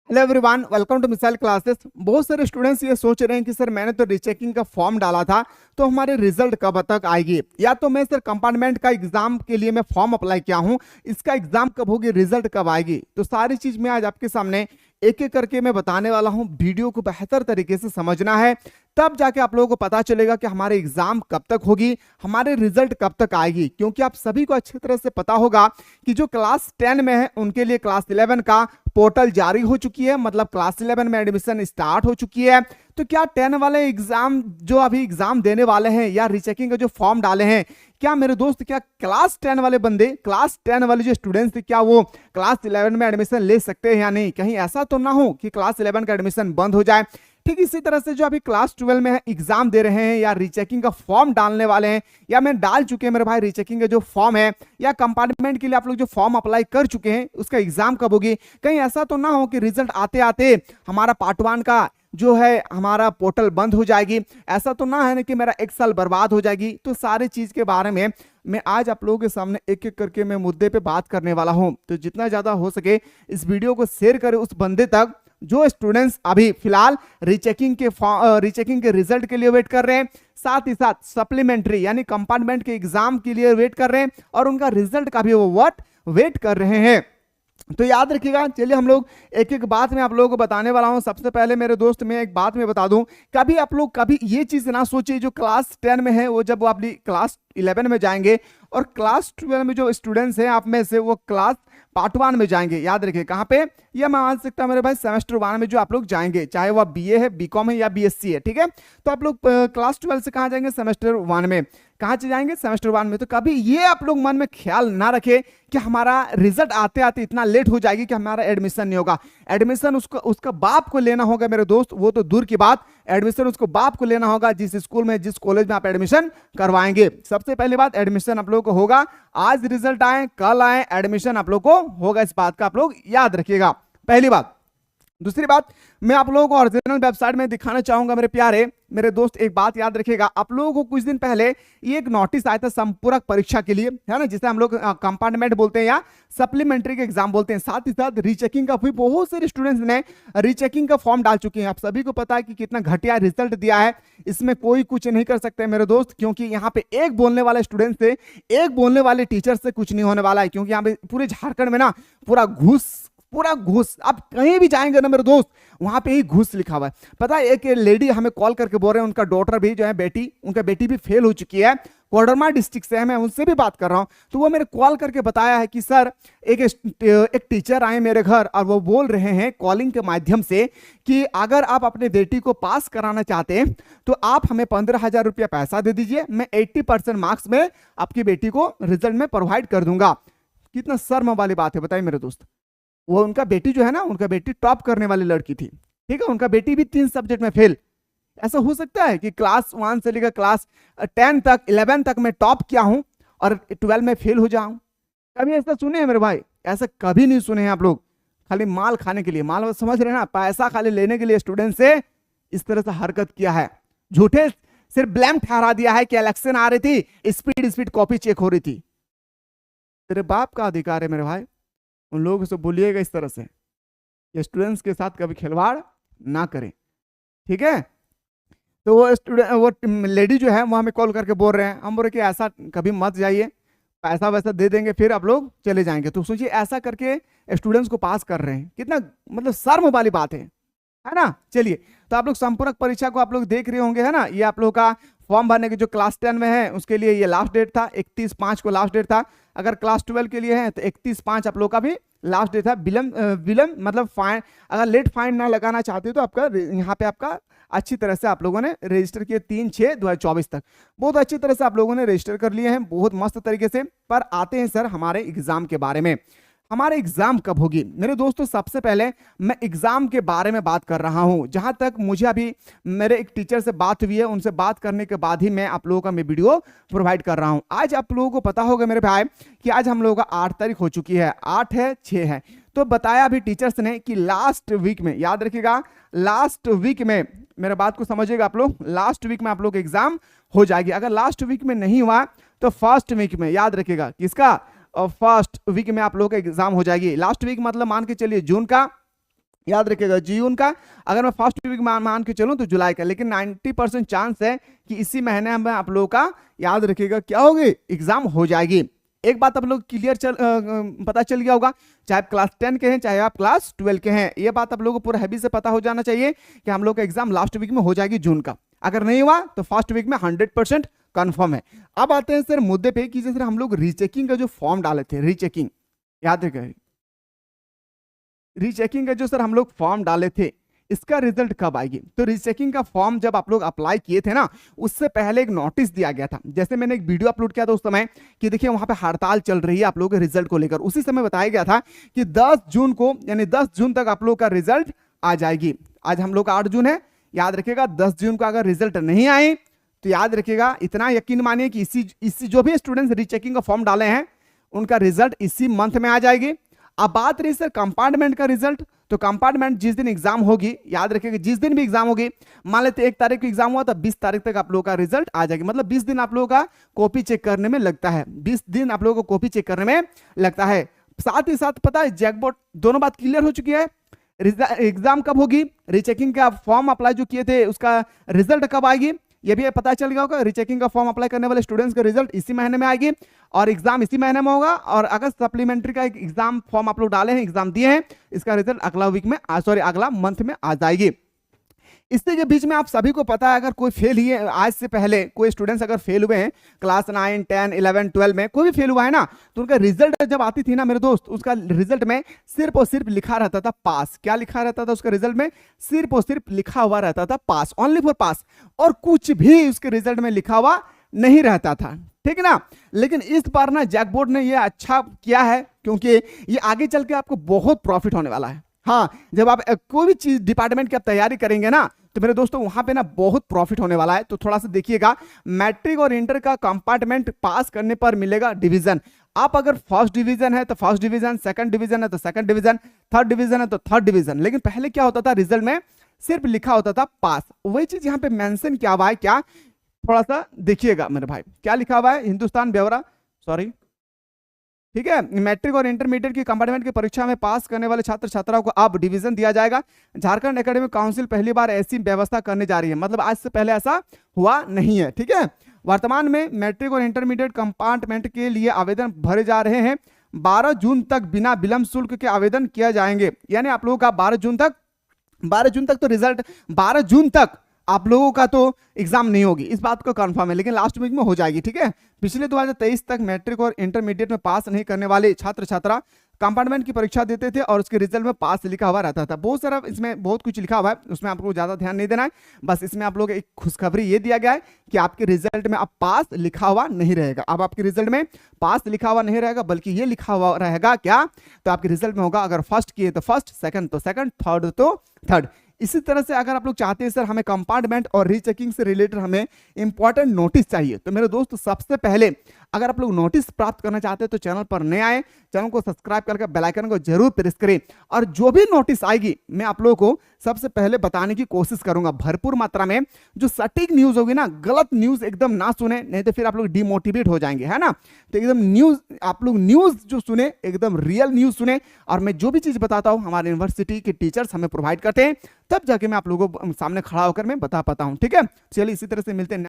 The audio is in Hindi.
Hello everyone, welcome to missile classes. बहुत सारे स्टूडेंट्स ये सोच रहे हैं कि सर मैंने तो रीचेकिंग का फॉर्म डाला था, तो हमारे रिजल्ट कब तक आएगी, या तो मैं सर कंपार्टमेंट का एग्जाम के लिए मैं फॉर्म अप्लाई किया हूँ, इसका एग्जाम कब होगी, रिजल्ट कब आएगी। तो सारी चीज मैं आज आपके सामने एक एक करके मैं बताने वाला हूँ। वीडियो को बेहतर तरीके से समझना है, तब जाके आप लोगों को पता चलेगा कि हमारे एग्जाम कब तक होगी, हमारे रिजल्ट कब तक आएगी। क्योंकि आप सभी को अच्छी तरह से पता होगा कि जो क्लास 10 में है उनके लिए क्लास 11 का पोर्टल जारी हो चुकी है, मतलब क्लास 11 में एडमिशन स्टार्ट हो चुकी है। तो क्या 10 वाले एग्जाम जो अभी एग्जाम देने वाले हैं या रीचेकिंग का जो फॉर्म डाले हैं, क्या मेरे दोस्त, क्या क्लास 10 वाले बंदे, क्लास 10 वाले जो स्टूडेंट्स थे, क्या वो क्लास 11 में एडमिशन ले सकते हैं या नहीं? कहीं ऐसा तो ना हो कि क्लास 11 का एडमिशन बंद हो जाए। ठीक इसी तरह से जो अभी क्लास 12 में एग्जाम दे रहे हैं या रीचेकिंग का फॉर्म डालने वाले हैं, या मैं डाल चुके हैं मेरे भाई रीचेकिंग का जो फॉर्म है, या कंपार्टमेंट के लिए आप लोग जो फॉर्म अप्लाई कर चुके हैं उसका एग्जाम कब होगी। कहीं ऐसा तो ना हो कि रिजल्ट आते आते हमारा पार्ट 1 का जो है हमारा पोर्टल बंद हो जाएगी। ऐसा तो ना है ना कि मेरा एक साल बर्बाद हो जाएगी। तो सारी चीज के बारे में मैं आज आप लोगों के सामने एक एक करके मैं मुद्दे पे बात करने वाला हूं। तो जितना ज्यादा हो सके इस वीडियो को शेयर करें उस बंदे तक जो स्टूडेंट्स अभी फिलहाल रीचेकिंग के रिजल्ट के लिए वेट कर रहे हैं, साथ ही साथ सप्लीमेंट्री यानी कंपार्टमेंट के एग्जाम के लिए वेट कर रहे हैं, और उनका रिजल्ट का भी वो वेट कर रहे हैं। तो याद रखिएगा। चलिए हम लोग एक एक बात में आप लोगों को बताने वाला हूं। सबसे पहले मेरे दोस्त, मैं एक बात में बता दूं, कभी आप लोग कभी ये चीज ना सोचिए जो क्लास 10 में है वो जब वो अपनी क्लास 11 में जाएंगे, और क्लास 12 में जो स्टूडेंट्स हैं आप में से वो क्लास पार्ट 1 में जाएंगे। याद रखिए कहां पे, या मैं मान सकता हूं मेरे भाई सेमेस्टर 1 में जो आप लोग जाएंगे, चाहे वह बीए है, बीकॉम है या बीएससी है। ठीक है, तो आप लोग क्लास 12 से कहां जाएंगे, सेमेस्टर 1 में। कहां से जाएंगे, सेमेस्टर 1 में। तो कभी ये आप लोग मन में ख्याल ना रखें कि हमारा रिजल्ट आते आते इतना लेट हो जाएगी कि हमारा एडमिशन नहीं होगा। एडमिशन उसका बाप को लेना होगा मेरे दोस्त, वो तो दूर की बात, एडमिशन उसको बाप को लेना होगा जिस स्कूल में, जिस कॉलेज में आप एडमिशन करवाएंगे। सबसे पहली बात, एडमिशन आप लोगों को होगा, आज रिजल्ट आए कल आए, एडमिशन आप लोगों को होगा। इस बात का आप लोग याद रखिएगा, पहली बात। दूसरी बात, मैं आप लोगों को ओरिजिनल वेबसाइट में दिखाना चाहूंगा मेरे प्यारे मेरे दोस्त। एक बात याद रखिएगा, आप लोगों को कुछ दिन पहले ये एक नोटिस आया था संपूरक परीक्षा के लिए, है ना, जिसे हम लोग कंपार्टमेंट बोलते हैं या सप्लीमेंट्री के एग्जाम बोलते हैं। साथ ही साथ रीचेकिंग का भी बहुत सारे स्टूडेंट्स ने रीचेकिंग का फॉर्म डाल चुके हैं। आप सभी को पता है कि कितना घटिया रिजल्ट दिया है, इसमें कोई कुछ नहीं कर सकते मेरे दोस्त, क्योंकि यहाँ पे एक बोलने वाले स्टूडेंट से, एक बोलने वाले टीचर से कुछ नहीं होने वाला है। क्योंकि यहाँ पे पूरे झारखंड में ना पूरा घूस, आप कहीं भी जाएंगे ना मेरे दोस्त, वहां पे ही घूस लिखा हुआ है। पता है, एक लेडी हमें कॉल करके बोल रहे हैं उनका डॉटर भी जो है, बेटी, उनका बेटी भी फेल हो चुकी है, कोडरमा डिस्ट्रिक्ट से है, मैं उनसे भी बात कर रहा हूं। तो वो मेरे कॉल करके बताया है कि सर एक टीचर आए मेरे घर और वो बोल रहे हैं कॉलिंग के माध्यम से कि अगर आप अपने बेटी को पास कराना चाहते हैं तो आप हमें 15,000 रुपया पैसा दे दीजिए, मैं 80% मार्क्स में आपकी बेटी को रिजल्ट में प्रोवाइड कर दूंगा। कितना शर्म वाली बात है बताइए मेरे दोस्त। वो उनका बेटी जो है ना, उनका बेटी टॉप करने वाली लड़की थी। ठीक है, उनका बेटी भी 3 सब्जेक्ट में फेल। ऐसा हो सकता है कि क्लास 1 से लेकर क्लास 10 तक, 11 तक मैं टॉप किया हूं और 12 में फेल हो जाऊं? कभी ऐसा सुने हैं मेरे भाई? ऐसा कभी नहीं सुने हैं आप लोग। खाली माल खाने के लिए, माल समझ रहे हैं ना, पैसा खाली लेने के लिए स्टूडेंट से इस तरह से हरकत किया है। झूठे सिर्फ ब्लेम ठहरा दिया है कि इलेक्शन आ रही थी, स्पीड कॉपी चेक हो रही थी। तेरे बाप का अधिकार है मेरे भाई, उन लोगों से बोलिएगा इस तरह से, स्टूडेंट्स के साथ कभी खिलवाड़ ना करें। ठीक है, तो वो लेडी जो है वो हमें कॉल करके बोल रहे हैं, हम बोल रहे कि ऐसा कभी मत जाइए, पैसा वैसा दे देंगे फिर आप लोग चले जाएंगे। तो सोचिए ऐसा करके स्टूडेंट्स को पास कर रहे हैं, कितना मतलब शर्म वाली बात है ना। चलिए, तो आप लोग संपूरक परीक्षा को आप लोग देख रहे होंगे, है ना। ये आप लोग का फॉर्म भरने के जो क्लास 10 में है उसके लिए ये लास्ट डेट था, 31/5 को लास्ट डेट था। अगर क्लास 12 के लिए है तो 31/5 आप लोग का भी लास्ट डेट था। विलम्ब मतलब फाइन, अगर लेट फाइन ना लगाना चाहते तो आपका यहाँ पे आपका अच्छी तरह से आप लोगों ने रजिस्टर किए 3/6/2024 तक। बहुत अच्छी तरह से आप लोगों ने रजिस्टर कर लिए हैं, बहुत मस्त तरीके से। पर आते हैं सर हमारे एग्जाम के बारे में, हमारे एग्जाम कब होगी मेरे दोस्तों। सबसे पहले मैं एग्जाम के बारे में बात कर रहा हूं। जहां तक मुझे अभी मेरे एक टीचर से बात हुई है, उनसे बात करने के बाद ही मैं आप लोगों का मैं वीडियो प्रोवाइड कर रहा हूं। आज आप लोगों को पता होगा मेरे भाई कि आज हम लोगों का 8 तारीख हो चुकी है, 8 है 6 है। तो बताया अभी टीचर्स ने कि लास्ट वीक में, याद रखिएगा लास्ट वीक में, मेरे बात को समझिएगा आप लोग, लास्ट वीक में आप लोग एग्जाम हो जाएगी। अगर लास्ट वीक में नहीं हुआ तो फर्स्ट वीक में, याद रखिएगा किसका, और फर्स्ट वीक में आप लोगों का एग्जाम हो जाएगी। लास्ट वीक मतलब मान के चलिए जून का याद रखिएगा जून का, अगर मैं फर्स्ट वीक मान के चलूं तो जुलाई का, लेकिन 90% चांस है कि इसी महीने में आप लोगों का, याद रखिएगा, क्या होगी, एग्जाम हो जाएगी। एक बात आप लोग क्लियर पता चल गया होगा, चाहे आप क्लास 10 के हैं चाहे आप क्लास 12 के हैं, ये बात आप लोगों को पूरा हैवी से पता हो जाना चाहिए कि हम लोग का एग्जाम लास्ट वीक में हो जाएगी जून का। अगर नहीं हुआ तो फर्स्ट वीक में 100% कंफर्म है। अब आते हैं सर मुद्दे पे कि जैसे हम लोग रीचेकिंग का जो फॉर्म डाले थे, रीचेकिंग, याद रखिए, रीचेकिंग का जो सर हम लोग फॉर्म डाले थे, इसका रिजल्ट कब आएगी? तो रीचेकिंग का फॉर्म जब आप लोग अप्लाई किए थे ना, उससे पहले एक नोटिस दिया गया था। जैसे मैंने एक वीडियो अपलोड किया था उस समय कि देखिए वहां पे हड़ताल चल रही है आप लोगों के रिजल्ट को लेकर, उसी समय बताया गया था कि 10 जून को, यानी 10 जून तक आप लोग का रिजल्ट आ जाएगी। आज हम लोग का 8 जून है, याद रखिएगा 10 जून को अगर रिजल्ट नहीं आए तो याद रखिएगा, इतना यकीन मानिए कि इसी जो भी स्टूडेंट्स रीचेकिंग का फॉर्म डाले हैं उनका रिजल्ट इसी मंथ में आ जाएगी। अब बात रही सर कंपार्टमेंट का रिजल्ट, तो कंपार्टमेंट जिस दिन एग्जाम होगी, याद रखिएगा जिस दिन भी एग्जाम होगी, मान लेते 1 तारीख को एग्जाम हुआ तो 20 तारीख तक आप लोगों का रिजल्ट आ जाएगा। मतलब 20 दिन आप लोगों का कॉपी चेक करने में लगता है, 20 दिन आप लोगों को कॉपी चेक करने में लगता है। साथ ही साथ पता है जैकपॉट, दोनों बात क्लियर हो चुकी है। एग्जाम कब होगी, रीचेकिंग का फॉर्म अप्लाई जो किए थे उसका रिजल्ट कब आएगी, ये भी पता चल गया होगा। रीचेकिंग का फॉर्म अप्लाई करने वाले स्टूडेंट्स का रिजल्ट इसी महीने में आएगी और एग्जाम इसी महीने में होगा। और अगर सप्लीमेंट्री का एक एग्जाम फॉर्म आप लोग डाले हैं, एग्जाम दिए हैं, इसका रिजल्ट अगला वीक में, अगला मंथ में आ जाएगी। इसके बीच में आप सभी को पता है, अगर कोई फेल ही है, आज से पहले कोई स्टूडेंट्स अगर फेल हुए हैं क्लास 9, 10, 11, 12 में, कोई भी फेल हुआ है ना, तो उनका रिजल्ट जब आती थी ना मेरे दोस्त, उसका रिजल्ट में सिर्फ और सिर्फ लिखा रहता था पास। क्या लिखा रहता था उसका रिजल्ट में? सिर्फ और सिर्फ लिखा हुआ रहता था पास, ओनली फॉर पास, और कुछ भी उसके रिजल्ट में लिखा हुआ नहीं रहता था, ठीक है ना। लेकिन इस बार ना जैकबोर्ड ने ये अच्छा किया है, क्योंकि ये आगे चल के आपको बहुत प्रॉफिट होने वाला है। हाँ, जब आप कोई भी चीज डिपार्टमेंट की आप तैयारी करेंगे ना, तो मेरे दोस्तों वहां पे ना बहुत प्रॉफिट होने वाला है। तो थोड़ा सा देखिएगा, मैट्रिक और इंटर का कंपार्टमेंट पास करने पर मिलेगा डिवीजन। आप अगर फर्स्ट डिवीजन है तो फर्स्ट डिवीजन, सेकंड डिवीजन है तो सेकंड डिवीजन, थर्ड डिवीजन है तो थर्ड डिवीजन। लेकिन पहले क्या होता था, रिजल्ट में सिर्फ लिखा होता था पास। वही चीज यहाँ पे मेंशन किया हुआ है, क्या, थोड़ा सा देखिएगा मेरे भाई, क्या लिखा हुआ है, हिंदुस्तान ब्यौरा, सॉरी, ठीक है, मैट्रिक और इंटरमीडिएट की कंपार्टमेंट की परीक्षा में पास करने वाले छात्र छात्राओं को अब डिवीजन दिया जाएगा। झारखंड एकेडमिक काउंसिल पहली बार ऐसी व्यवस्था करने जा रही है, मतलब आज से पहले ऐसा हुआ नहीं है, ठीक है। वर्तमान में मैट्रिक और इंटरमीडिएट कंपार्टमेंट के लिए आवेदन भरे जा रहे हैं। 12 जून तक बिना विलंब शुल्क के आवेदन किया जाएंगे। यानी आप लोगों का 12 जून तक तो रिजल्ट, 12 जून तक आप लोगों का तो एग्जाम नहीं होगी, इस बात को कंफर्म है, लेकिन लास्ट वीक में हो जाएगी, ठीक है। पिछले 2023 तक मैट्रिक और इंटरमीडिएट में पास नहीं करने वाले छात्र छात्रा कंपार्टमेंट की परीक्षा देते थे और उसके रिजल्ट में पास लिखा हुआ रहता था। बहुत सारा इसमें बहुत कुछ लिखा हुआ है, उसमें आपको ज्यादा ध्यान नहीं देना है। बस इसमें आप लोग एक खुशखबरी ये दिया गया है कि आपके रिजल्ट में अब पास लिखा हुआ नहीं रहेगा। अब आपके रिजल्ट में पास लिखा हुआ नहीं रहेगा, बल्कि ये लिखा हुआ रहेगा क्या, तो आपके रिजल्ट में होगा अगर फर्स्ट किए तो फर्स्ट, सेकंड तो सेकंड, थर्ड तो थर्ड। इसी तरह से अगर आप लोग चाहते हैं सर हमें कंपार्टमेंट और रीचेकिंग से रिलेटेड हमें इंपॉर्टेंट नोटिस चाहिए, तो मेरे दोस्त सबसे पहले अगर आप लोग नोटिस प्राप्त करना चाहते हैं तो चैनल पर नए आए, चैनल को सब्सक्राइब करके बेल आइकन को जरूर प्रेस करें। और जो भी नोटिस आएगी मैं आप लोगों को सबसे पहले बताने की कोशिश करूंगा भरपूर मात्रा में। जो सटीक न्यूज होगी ना, गलत न्यूज एकदम ना सुने, नहीं तो फिर आप लोग डिमोटिवेट हो जाएंगे, है ना। तो एकदम न्यूज, आप लोग न्यूज जो सुने एकदम रियल न्यूज सुने। और मैं जो भी चीज बताता हूं हमारे यूनिवर्सिटी के टीचर्स हमें प्रोवाइड करते हैं, तब जाके मैं आप लोगों को सामने खड़ा होकर मैं बता पाता हूं, ठीक है। चलिए इसी तरह से मिलते हैं।